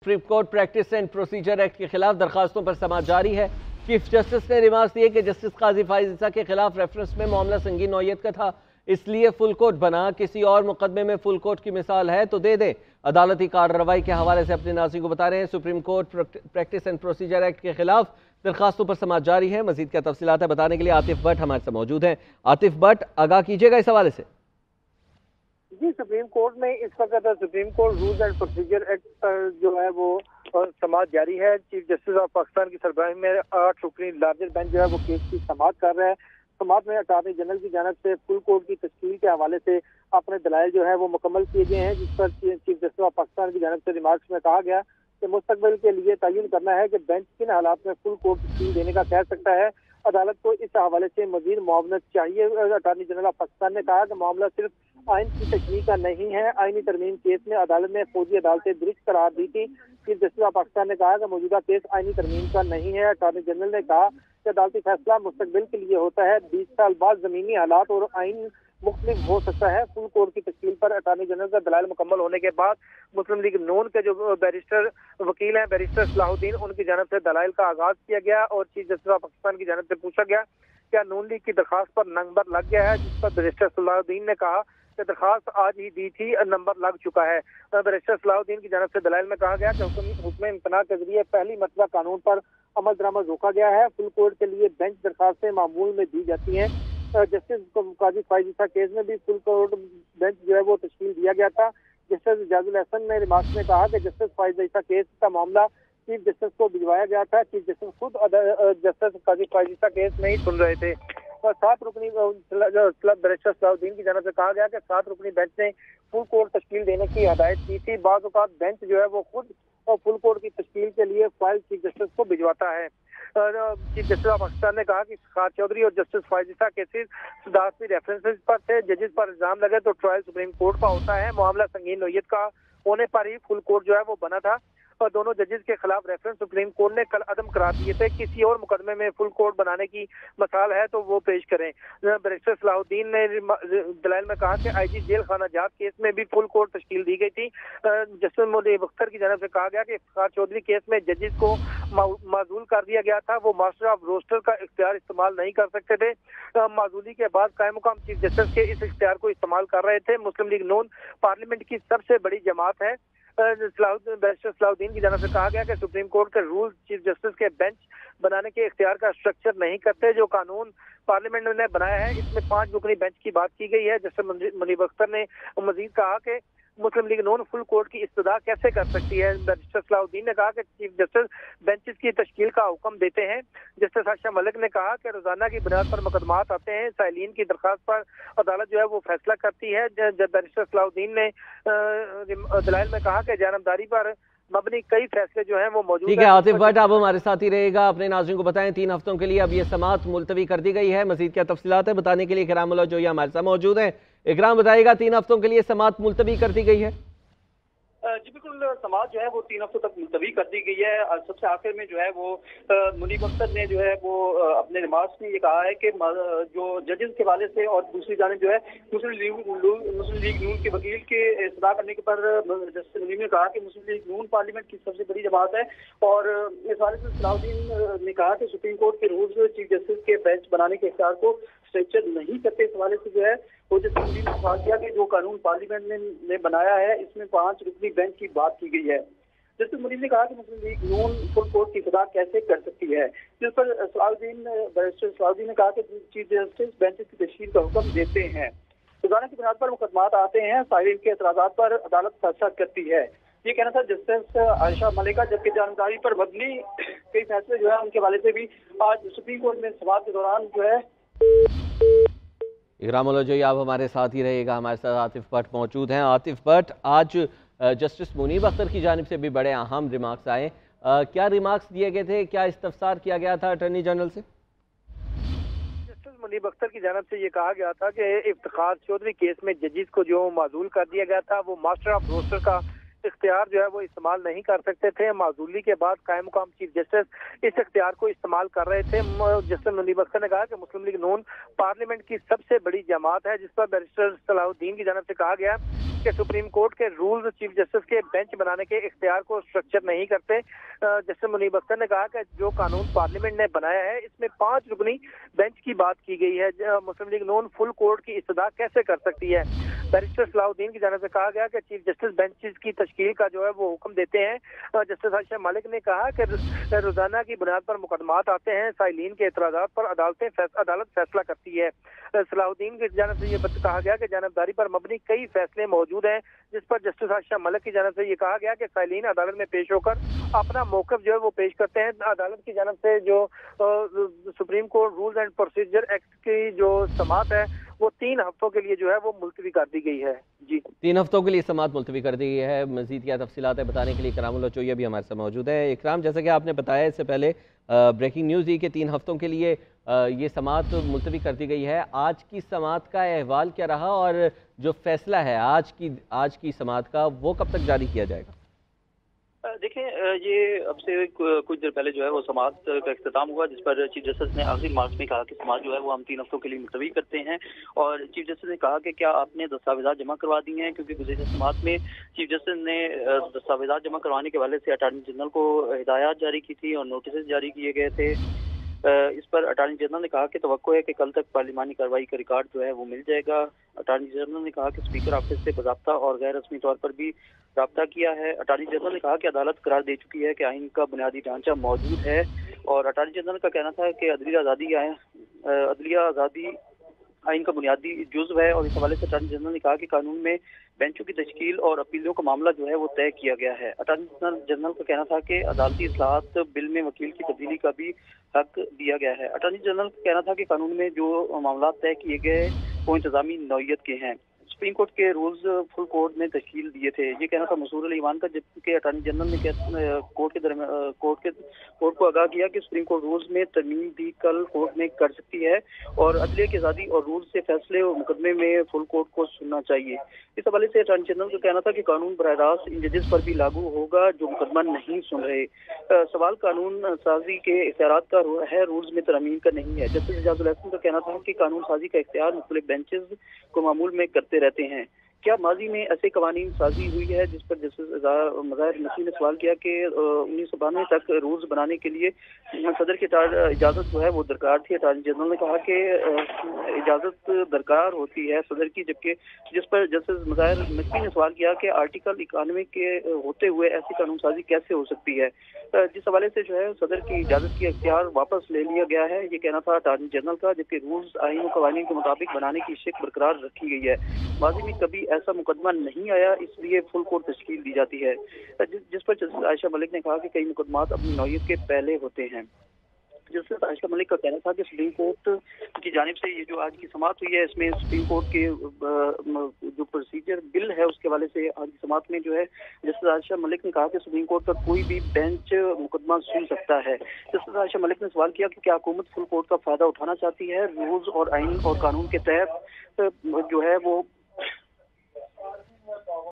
Supreme court practice and procedure act के खिलाफ दरखास्तों पर समाअत जारी है। चीफ जस्टिस ने रिमार्क्स दिए कि जस्टिस काजी फाइज ईसा के खिलाफ रेफरेंस में मामला संगीन नौयत का था, इसलिए फुल कोर्ट बना। किसी और मुकदमे में फुल कोर्ट की मिसाल है तो दे दे। अदालती कार्रवाई के हवाले से अपने नाज़रीन को बता रहे हैं supreme court practice and procedure act के खिलाफ दरखास्तों पर समाअत जारी है। मजीद क्या तफसीलात है बताने के लिए आतिफ भट्ट हमारे साथ मौजूद हैं। आतिफ भट्ट, आगाह कीजिएगा इस हवाले से। जी, सुप्रीम कोर्ट में इस वक्त supreme court rules and procedure act जो है वो समाअत जारी है। चीफ जस्टिस ऑफ पाकिस्तान की सरबराही में 8 रुकनी लार्जर बेंच जो है वो केस की समाअत कर रहा है। समाअत में अटॉर्नी जनरल की जानिब से फुल कोर्ट की तश्कील के हवाले से अपने दलाइल जो है वो मुकम्मल किए गए हैं, जिस पर चीफ जस्टिस ऑफ पाकिस्तान की जानिब से रिमार्क्स में कहा गया कि मुस्तकबिल के लिए तयन करना है कि बेंच किन हालात में फुल कोर्ट तश्कील देने का कह सकता है। अदालत को इस हवाले से मजीद मुआवनत चाहिए। अटॉर्नी जनरल ऑफ पाकिस्तान ने कहा कि मामला सिर्फ आइन की तशरीह का नहीं है। आइनी तरमीम केस में अदालत ने फौजी अदालतें दुरुस्त करार दी थी। चीफ जस्टिस ऑफ पाकिस्तान ने कहा कि मौजूदा केस आइनी तरमीम का नहीं है। अटॉर्नी जनरल ने कहा कि अदालती फैसला मुस्तकबिल के लिए होता है। 20 साल बाद जमीनी हालात और आइन मुख्तलिफ हो सकता है। फुल कोर्ट की तश्कील पर अटॉर्नी जनरल का दलाइल मुकम्मल होने के बाद मुस्लिम लीग नून के जो बैरिस्टर वकील हैं बैरिस्टर सलाहुद्दीन, उनकी जानिब से दलाइल का आगाज किया गया और चीफ जस्टिस ऑफ पाकिस्तान की जानिब से पूछा गया क्या नून लीग की दरखास्त पर नंबर लग गया है, जिस पर बैरिस्टर सलाहुद्दीन ने कहा कि दरखास्त आज ही दी थी, नंबर लग चुका है। बैरिस्टर सलाहुद्दीन की जानिब से दलाइल में कहा गया कि हुक्म इम्तना के जरिए पहली मरतबा कानून पर अमल दरामद रोका गया है। फुल कोर्ट के लिए बेंच दरखास्तें मामूल में दी जाती हैं। जस्टिस काजी फाइज ईसा केस में भी फुल कोर्ट बेंच जो है वो तश्कील दिया गया था। जस्टिस इजाजुल हसन ने रिमार्क्स में कहा कि जस्टिस फाइज ईसा केस का मामला चीफ जस्टिस को भिजवाया गया था। चीफ जस्टिस खुद जस्टिस काजी फाइज ईसा केस नहीं सुन रहे थे। 7 रुकनी बैरिस्टर सलाहुद्दीन की जानिब से कहा गया कि 7 रुकनी बेंच ने फुल कोर्ट तश्कील देने की हिदायत की थी। बाज़ औक़ात बेंच जो है वो खुद फुल कोर्ट की तश्कील के लिए फाइल चीफ जस्टिस को भिजवाता है। चीफ जस्टिस ऑफ पाकिस्तान ने कहा कि खार चौधरी और जस्टिस फाइज ईसा केसेस सदारती रेफरेंसेस पर थे। जजेस पर इल्जाम लगे तो ट्रायल सुप्रीम कोर्ट का होता है। मामला संगीन नौयत का होने पर ही फुल कोर्ट जो है वो बना था और दोनों जजेस के खिलाफ रेफरेंस सुप्रीम कोर्ट ने कल अदम करार दिए थे। किसी और मुकदमे में फुल कोर्ट बनाने की मसाल है तो वो पेश करें। बैरिस्टर सलाहुद्दीन ने दलाइल में कहा कि आईजी जेल खाना जात केस में भी फुल कोर्ट तश्कील दी गई थी। जस्टिस मुनीब अख्तर की जानिब से कहा गया कि खार चौधरी केस में जजेस को माजूल कर दिया गया था। वो मास्टर ऑफ रोस्टर का इख्तियार इस्तेमाल नहीं कर सकते थे। माजूली के बाद कायम मुकाम चीफ जस्टिस के इस इख्तियार को इस्तेमाल कर रहे थे। मुस्लिम लीग नून पार्लियामेंट की सबसे बड़ी जमात है। बैरिस्टर सलाहुद्दीन की जानिब से कहा गया कि सुप्रीम कोर्ट के रूल चीफ जस्टिस के बेंच बनाने के इख्तियार का स्ट्रक्चर नहीं करते। जो कानून पार्लियामेंट ने बनाया है इसमें 5 रुकनी बेंच की बात की गई है। जस्टिस मुनीब अख्तर ने मजीद कहा कि मुस्लिम लीग नून फुल कोर्ट की इस्तदा कैसे कर सकती है। बैरिस्टर सलाहुद्दीन ने कहा कि चीफ जस्टिस बेंचेस की तश्कील का हुक्म देते हैं। जस्टिस आयशा मलिक ने कहा कि रोजाना की बुनियाद पर मुकदमात आते हैं, साइलिन की दरखास्त पर अदालत जो है वो फैसला करती है। जब बैरिस्टर सलाहुद्दीन ने दलाइल में कहा कि जानबदारी पर मबनी कई फैसले जो हैं वो मौजूद ठीक है। आतिफ भट्ट आप हमारे साथ ही रहेगा। अपने नाज़रीन को बताएं 3 हफ्तों के लिए अब ये समाअत मुलतवी कर दी गई है। मजीद क्या तफसीलात है बताने के लिए इकराम मुल्ला जो हमारे साथ मौजूद हैं। इकराम बताइएगा 3 हफ्तों के लिए समाअत मुलतवी कर दी गई है। जी बिल्कुल, समाअत जो है वो 3 हफ्तों तक मुलतवी कर दी गई है। सबसे आखिर में जो है वो मुनीब अख्तर ने जो है वो अपने रिमार्क्स में ये कहा है कि जो जजेस के हवाले से और दूसरी जानिब जो है मुस्लिम लीग नून के वकील के इस्तदा करने के पर जस्टिस मुनीब ने कहा कि मुस्लिम लीग नून पार्लियामेंट की सबसे बड़ी जमात है और इस हवाले से सलाहुद्दीन ने कहा कि सुप्रीम कोर्ट के रूल्स चीफ जस्टिस के बेंच बनाने के इख्तियार को स्ट्रक्चर नहीं करते। इस हवाले से जो है वो जस्टिस मुनीब ने कहा किया कि जो कानून पार्लियामेंट ने बनाया है इसमें 5 रुकनी बेंच की बात की गई है। जस्टिस मुनीब ने कहा कि मुस्लिम लीग नून फुल कोर्ट की इस्तदा कैसे कर सकती है, जिस पर बैरिस्टर सलाहुद्दीन ने कहा कि चीफ जस्टिस बेंचेस की तश्कील का हुक्म देते हैं। रोजाना की बुनियाद पर मुकदमात आते हैं, साइलिन के एतराजात पर अदालत फैसला करती है। ये कहना था जस्टिस आयशा मलिका। जबकि जानकारी पर मबनी कई फैसले जो है उनके हवाले से भी आज सुप्रीम कोर्ट में समाअत के दौरान जो है। इकराम मुल्ला जो आप हमारे साथ ही रहेगा। हमारे साथ आतिफ भट्ट मौजूद हैं। आतिफ भट्ट, आज जस्टिस मुनीब अख्तर की जानिब से भी बड़े अहम रिमार्क्स आए। क्या रिमार्क्स दिए गए थे, क्या इस्तफसार किया गया था अटॉर्नी जनरल से? जस्टिस मुनीब अख्तर की जानिब से ये कहा गया था कि इफ्तिखार चौधरी केस में जजेस को जो माजूल कर दिया गया था वो मास्टर ऑफ रोस्टर का इख्तियार जो है वो इस्तेमाल नहीं कर सकते थे। माजूली के बाद कायम मुकाम चीफ जस्टिस इस इख्तियार को इस्तेमाल कर रहे थे। जस्टिस मुनीब अख्तर ने कहा कि मुस्लिम लीग नून पार्लियामेंट की सबसे बड़ी जमात है, जिस पर बैरिस्टर सलाहुद्दीन की जानिब से कहा गया कि सुप्रीम कोर्ट के रूल्स चीफ जस्टिस के बेंच बनाने के इख्तियार को स्ट्रक्चर नहीं करते। जस्टिस मुनीब अख्तर ने कहा कि जो कानून पार्लियामेंट ने बनाया है इसमें 5 रुकनी बेंच की बात की गई है। मुस्लिम लीग नून फुल कोर्ट की इस्तदा कैसे कर सकती है। बैरिस्टर सलाहुद्दीन की जानिब से कहा गया कि चीफ जस्टिस बेंचेस की तश्कील का जो है वो हुक्म देते हैं। जस्टिस आयशा मलिक ने कहा कि रोजाना की बुनियाद पर मुकदमात आते हैं, साइलिन के एतराजात पर अदालत फैसला करती है। सलाहुद्दीन की जानिब से ये कहा गया कि जानबदारी पर मबनी कई फैसले मौजूद हैं, जिस पर जस्टिस आयशा मलिक की जानिब से ये कहा गया कि साइलिन अदालत में पेश होकर अपना मौक़िफ़ जो है वो पेश करते हैं। अदालत की जानिब से जो supreme court rules and procedure act की जो समाअत है वो 3 हफ्तों के लिए जो है वो मुलतवी कर दी गई है। जी 3 हफ्तों के लिए समाअत मुलतवी कर दी गई है। मज़ीद क्या तफसीलात है बताने के लिए इकराम लोचोया भी हमारे साथ मौजूद है। इकराम, जैसा कि आपने बताया इससे पहले ब्रेकिंग न्यूज़ ये कि 3 हफ्तों के लिए ये समाअत मुलतवी कर दी गई है। आज की समाअत का अहवाल क्या रहा और जो फैसला है आज की समाअत का वो कब तक जारी किया जाएगा? देखिए, ये अब से कुछ देर पहले जो है वो समाअत का इख्तिताम हुआ, जिस पर चीफ जस्टिस ने आखिरी मार्च में कहा कि समाअत जो है वो हम 3 हफ्तों के लिए मुलतवी करते हैं। और चीफ जस्टिस ने कहा कि क्या आपने दस्तावेज़ात जमा करवा दी हैं, क्योंकि गुज़िश्ता समाअत में चीफ जस्टिस ने दस्तावेज़ात जमा करवाने के हवाले से अटॉर्नी जनरल को हिदायत जारी की थी और नोटिस जारी किए गए थे। इस पर अटॉर्नी जनरल ने कहा कि तवक्को है कि कल तक पार्लिमानी कार्रवाई का रिकॉर्ड जो है वो मिल जाएगा। अटॉर्नी जनरल ने कहा कि स्पीकर ऑफिस से बाज़ाब्ता और गैर रस्मी तौर पर भी राब्ता किया है। अटॉर्नी जनरल ने कहा कि अदालत करार दे चुकी है कि आइन का बुनियादी ढांचा मौजूद है। और अटॉर्नी जनरल का कहना था कि अदलिया आज़ादी आइन का बुनियादी जुज़्व है। और इस हवाले से अटॉर्नी जनरल ने कहा कि कानून में बेंचों की तश्कील और अपीलों का मामला जो है वो तय किया गया है। अटॉर्नी जनरल का कहना था कि अदालती इस्लाहात बिल में वकील की तब्दीली का भी हक दिया गया है। अटॉर्नी जनरल का कहना था कि कानून में जो मामला तय किए गए वो इंतजामी नौइयत के हैं। सुप्रीम कोर्ट के रूल्स फुल कोर्ट ने तश्कील दिए थे, ये कहना था मसूर अली ईमान का, जबकि अटॉर्नी जनरल ने कोर्ट को आगाह किया कि सुप्रीम कोर्ट रूल्स में तरमीम भी कल कोर्ट में कर सकती है और अदलिया की आज़ादी और रूल्स से फैसले और मुकदमे में फुल कोर्ट को सुनना चाहिए। इस हवाले से अटॉर्नी जनरल का कहना था कि कानून बराह रास्त इन जजेस पर भी लागू होगा जो मुकदमा नहीं सुन रहे। सवाल कानून साजी के इख्तियारात का है, रूल्स में तरमीम का नहीं है। जस्टिस एजाजुल हसन का कहना था कि कानून साजी का इख्तियार मुख्तलिफ बेंचेस को मामूल में करते रहते हैं। क्या माजी में ऐसे कवानीन साजी हुई है, जिस पर जस्टिस मज़ाहिर नसीम ने सवाल किया कि 1992 तक रूल्स बनाने के लिए सदर की इजाज़त जो है वो दरकार थी। अटॉर्नी जनरल ने कहा कि इजाज़त दरकार होती है सदर की, जबकि जिस पर जस्टिस मज़ाहिर नसीम ने सवाल किया कि आर्टिकल 91 के होते हुए ऐसी कानून साजी कैसे हो सकती है। जिस हवाले से जो है सदर की इजाज़त की इख्तियार वापस ले लिया गया है, ये कहना था अटॉर्नी जनरल का, जबकि रूल्स आइन और कवानीन के मुताबिक बनाने की शिक बरकरार रखी गई है। माजी में कभी ऐसा मुकदमा नहीं आया, इसलिए फुल कोर्ट तश्कील दी जाती है। जिस पर जस्टिस आयशा मलिक ने कहा कि कई मुकदमात अपनी नौइयत के पहले होते हैं। जस्टिस आयशा मलिक का कहना था कि सुप्रीम कोर्ट की जानिब से ये जो आज की समाअत हुई है, इसमें सुप्रीम कोर्ट के जो प्रोसीजर बिल है उसके हवाले से आज की समाअत में जो है जस्टिस आयशा मलिक ने कहा कि सुप्रीम कोर्ट का कोई भी बेंच मुकदमा सुन सकता है। जस्टिस आयशा मलिक ने सवाल किया कि क्या हुकूमत फुल कोर्ट का फायदा उठाना चाहती है, रूल्स और आइन और कानून के तहत जो है वो